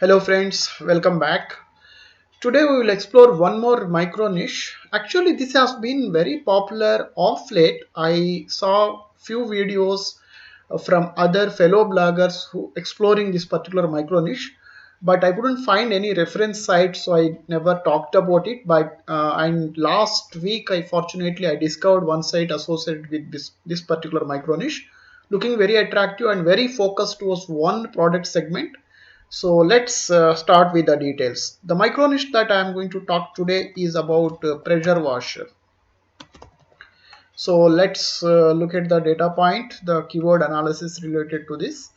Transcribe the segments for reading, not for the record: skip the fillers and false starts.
Hello friends, welcome back. Today we will explore one more micro niche. Actually, this has been very popular of late. I saw few videos from other fellow bloggers who exploring this particular micro niche, but I couldn't find any reference site, so I never talked about it. But and last week, I discovered one site associated with this particular micro niche, looking very attractive and very focused towards one product segment. So let's start with the details. The micro niche that I am going to talk today is about pressure washer. So let's look at the data point, the keyword analysis related to this.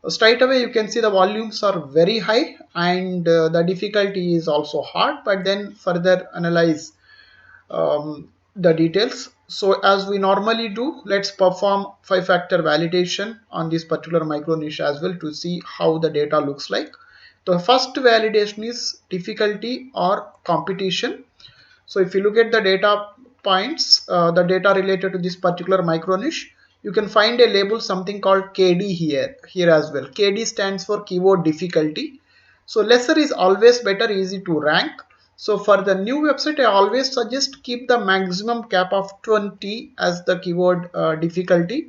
Straight away you can see the volumes are very high and the difficulty is also hard, but then further analyze the details. So as we normally do, let's perform 5-factor validation on this particular micro niche as well to see how the data looks like. The first validation is difficulty or competition. So if you look at the data points, the data related to this particular micro niche, you can find a label something called KD here as well. KD stands for keyword difficulty. So lesser is always better, easy to rank. So for the new website, I always suggest keep the maximum cap of 20 as the keyword difficulty.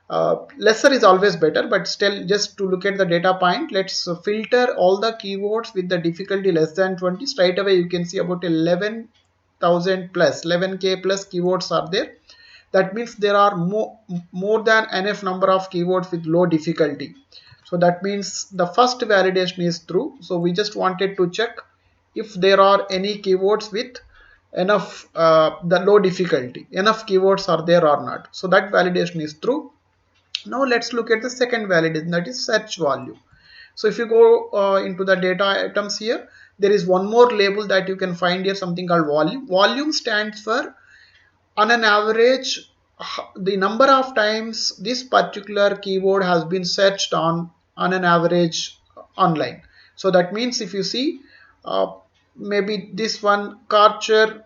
Lesser is always better, but still just to look at the data point, let's filter all the keywords with the difficulty less than 20. Straight away you can see about 11,000 plus 11k plus keywords are there. That means there are more than enough number of keywords with low difficulty. So that means the first validation is true. So we just wanted to check if there are any keywords with enough the low difficulty, enough keywords are there or not. So that validation is true. Now let's look at the second validation, that is search volume. So if you go into the data items here, there is one more label that you can find here, something called volume. Volume stands for on an average the number of times this particular keyword has been searched on an average online. So that means if you see maybe this one Karcher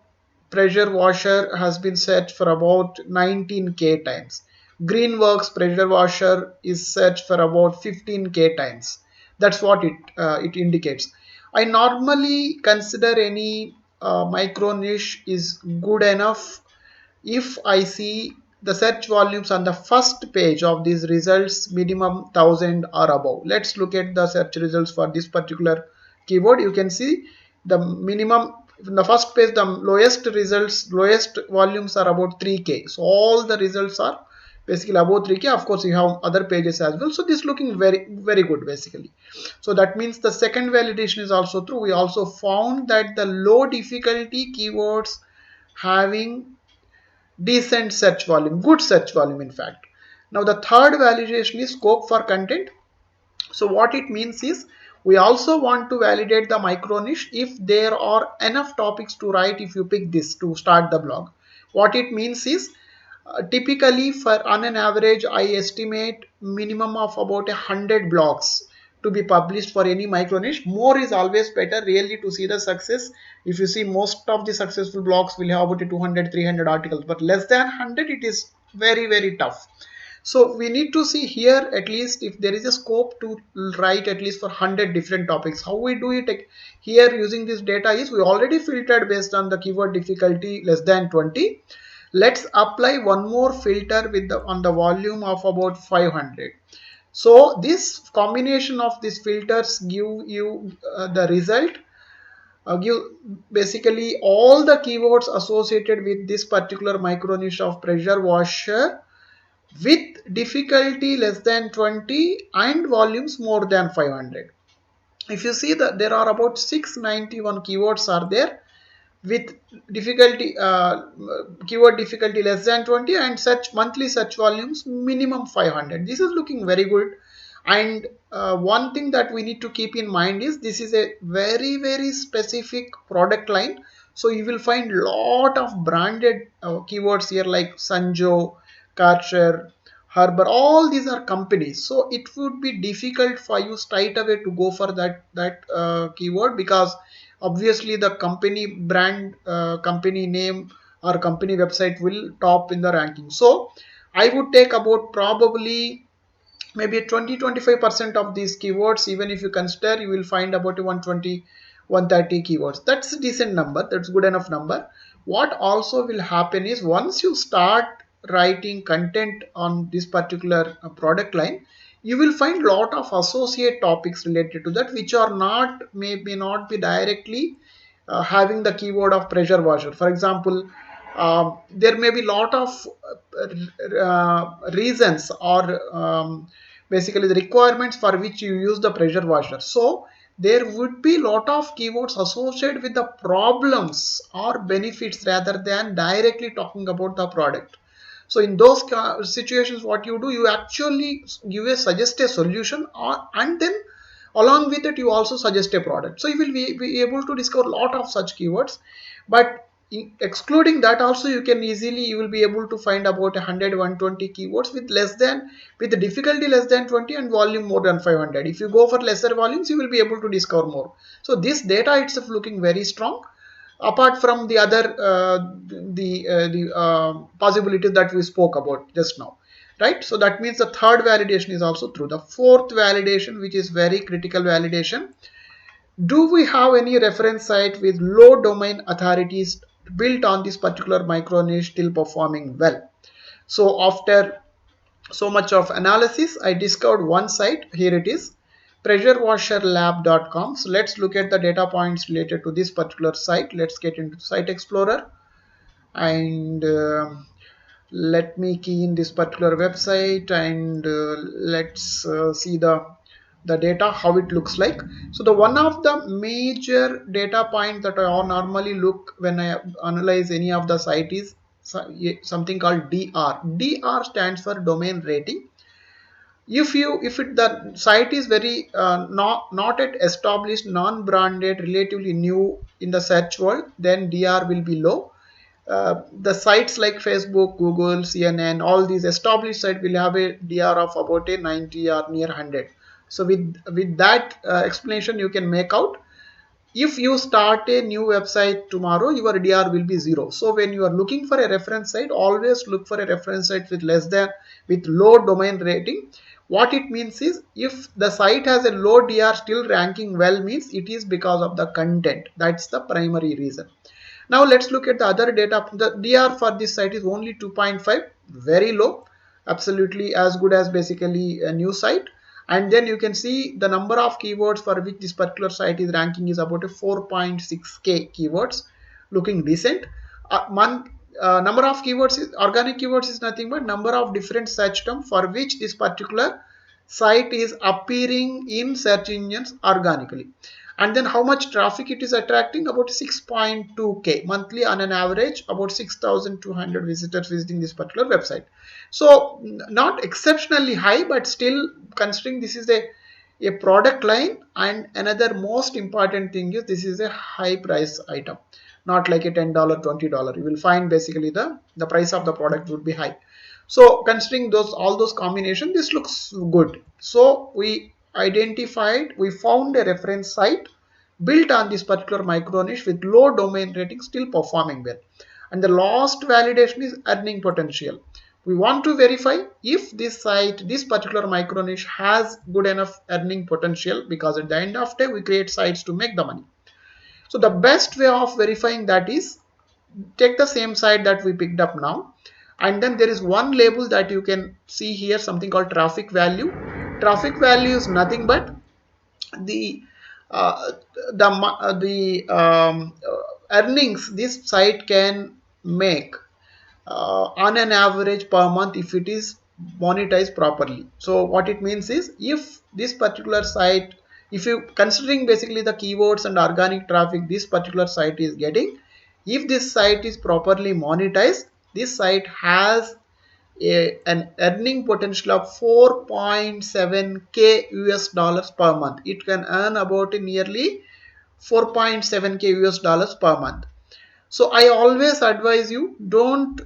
pressure washer has been searched for about 19k times. Greenworks pressure washer is searched for about 15k times. That's what it indicates. I normally consider any micro niche is good enough if I see the search volumes on the first page of these results minimum 1000 or above. Let's look at the search results for this particular keyword. You can see the minimum in the first page, the lowest volumes are about 3k. So all the results are basically above 3k. Of course, you have other pages as well. So this is looking very good basically. So that means the second validation is also true. We also found that the low difficulty keywords having decent search volume, good search volume in fact. Now the third validation is scope for content. So what it means is we also want to validate the micro niche if there are enough topics to write if you pick this to start the blog. What it means is typically for on an average I estimate minimum of about 100 blogs to be published for any micro niche. More is always better really to see the success. If you see most of the successful blogs will have about 200 300 articles, but less than 100 it is very tough. So we need to see here at least if there is a scope to write at least for 100 different topics. How we do it here using this data is we already filtered based on the keyword difficulty less than 20. Let's apply one more filter with on the volume of about 500. So this combination of these filters give you the result. Give basically all the keywords associated with this particular micro niche of pressure washer with difficulty less than 20 and volumes more than 500. If you see that there are about 691 keywords are there with difficulty keyword difficulty less than 20 and such monthly search volumes minimum 500. This is looking very good. And one thing that we need to keep in mind is this is a very specific product line. So you will find lot of branded keywords here like Sanjo, Karcher, Harbor, all these are companies. So it would be difficult for you straight away to go for that keyword, because obviously the company brand, company name or company website will top in the ranking. So I would take about probably maybe 20-25% of these keywords, even if you consider, you will find about 120-130 keywords. That's a decent number, that's good enough number. What also will happen is, once you start writing content on this particular product line, you will find lot of associate topics related to that, which are not, may not be directly having the keyword of pressure washer. For example, there may be lot of reasons, or basically the requirements for which you use the pressure washer. So there would be lot of keywords associated with the problems or benefits rather than directly talking about the product. So in those situations, what you do, you actually suggest a solution, and then along with it you also suggest a product. So you will be able to discover a lot of such keywords. But excluding that also, you will be able to find about 100-120 keywords with the difficulty less than 20 and volume more than 500. If you go for lesser volumes, you will be able to discover more. So this data itself looking very strong, apart from the other possibilities that we spoke about just now, right? So that means the third validation is also true. The fourth validation, which is very critical validation: do we have any reference site with low domain authorities built on this particular micro niche still performing well? So after so much of analysis, I discovered one site. Here it is, pressurewasherlab.com. So let's look at the data points related to this particular site. Let's get into Site Explorer, and let me key in this particular website, and let's see the data, how it looks like. So the one of the major data point that I normally look when I analyze any of the site is something called DR. DR stands for domain rating. If the site is very not yet established, non-branded, relatively new in the search world, then DR will be low. The sites like Facebook, Google, CNN, all these established sites will have a DR of about a 90 or near 100. So with that explanation, you can make out, if you start a new website tomorrow, your DR will be 0. So when you are looking for a reference site, always look for a reference site with low domain rating. What it means is, if the site has a low DR still ranking well, means it is because of the content. That's the primary reason. Now let's look at the other data. The DR for this site is only 2.5, very low, absolutely as good as basically a new site. And then you can see the number of keywords for which this particular site is ranking is about a 4.6k keywords, looking decent. Number of keywords is organic keywords is nothing but number of different search terms for which this particular site is appearing in search engines organically. And then how much traffic it is attracting, about 6.2k monthly on an average, about 6,200 visitors visiting this particular website. So not exceptionally high, but still, considering this is a product line, and another most important thing is this is a high price item, not like a $10, $20. You will find basically the price of the product would be high. So considering all those combinations, this looks good. So we found a reference site built on this particular micro niche with low domain rating still performing well. And the last validation is earning potential. We want to verify if this particular micro niche has good enough earning potential, because at the end of the day, we create sites to make the money. So the best way of verifying that is, take the same site that we picked up now, and then there is one label that you can see here, something called traffic value. Traffic value is nothing but the earnings this site can make on an average per month if it is monetized properly. So what it means is, if this particular site, if you considering basically the keywords and organic traffic this particular site is getting, if this site is properly monetized, this site has an earning potential of 4.7k US dollars per month. It can earn about nearly 4.7k US dollars per month. So I always advise you, don't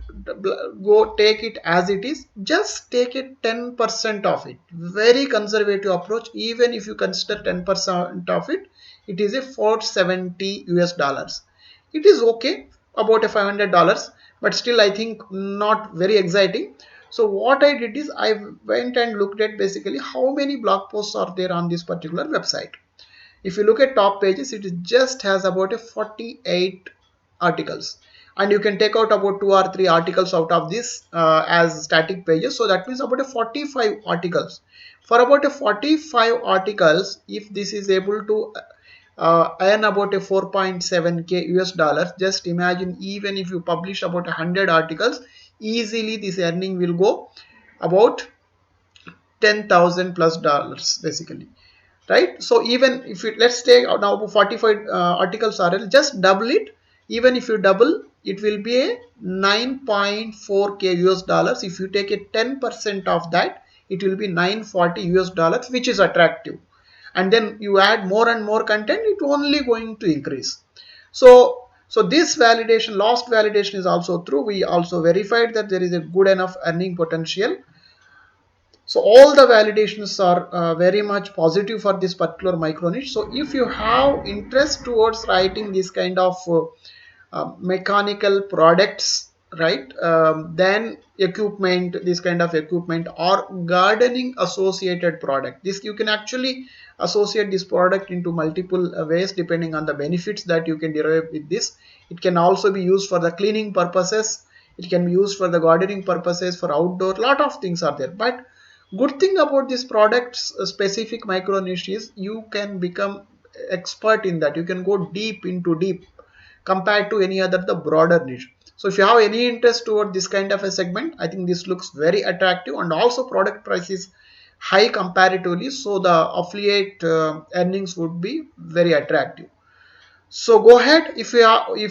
go take it as it is, just take it 10% of it. Very conservative approach. Even if you consider 10% of it, it is a 470 US dollars. It is okay, about a $500, but still I think not very exciting. So what I did is I went and looked at basically how many blog posts are there on this particular website. If you look at top pages, it just has about a 48 articles, and you can take out about 2 or 3 articles out of this as static pages. So that means about a 45 articles. For about a 45 articles, if this is able to earn about a 4.7k US dollars, just imagine, even if you publish about 100 articles, easily this earning will go about 10,000 plus dollars basically, right? So even if you, let's take now 45 articles are, just double it. Even if you double, it will be a 9.4k US dollars. If you take a 10% of that, it will be 940 US dollars, which is attractive. And then you add more and more content, it only going to increase. So this validation, last validation is also true. We also verified that there is a good enough earning potential. So all the validations are very much positive for this particular micro niche. So if you have interest towards writing this kind of mechanical products, right, then equipment, this kind of equipment, or gardening associated product, this you can actually associate this product into multiple ways depending on the benefits that you can derive with this. It can also be used for the cleaning purposes, it can be used for the gardening purposes, for outdoor, lot of things are there. But good thing about this product's specific micro niche is you can become expert in that. You can go deep into deep compared to any other the broader niche. So if you have any interest toward this kind of a segment, I think this looks very attractive, and also product price is high comparatively, so the affiliate earnings would be very attractive. So go ahead, if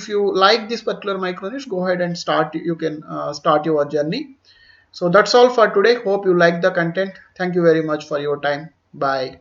you like this particular micro niche, go ahead and start. You can start your journey. So that's all for today. Hope you like the content. Thank you very much for your time. Bye.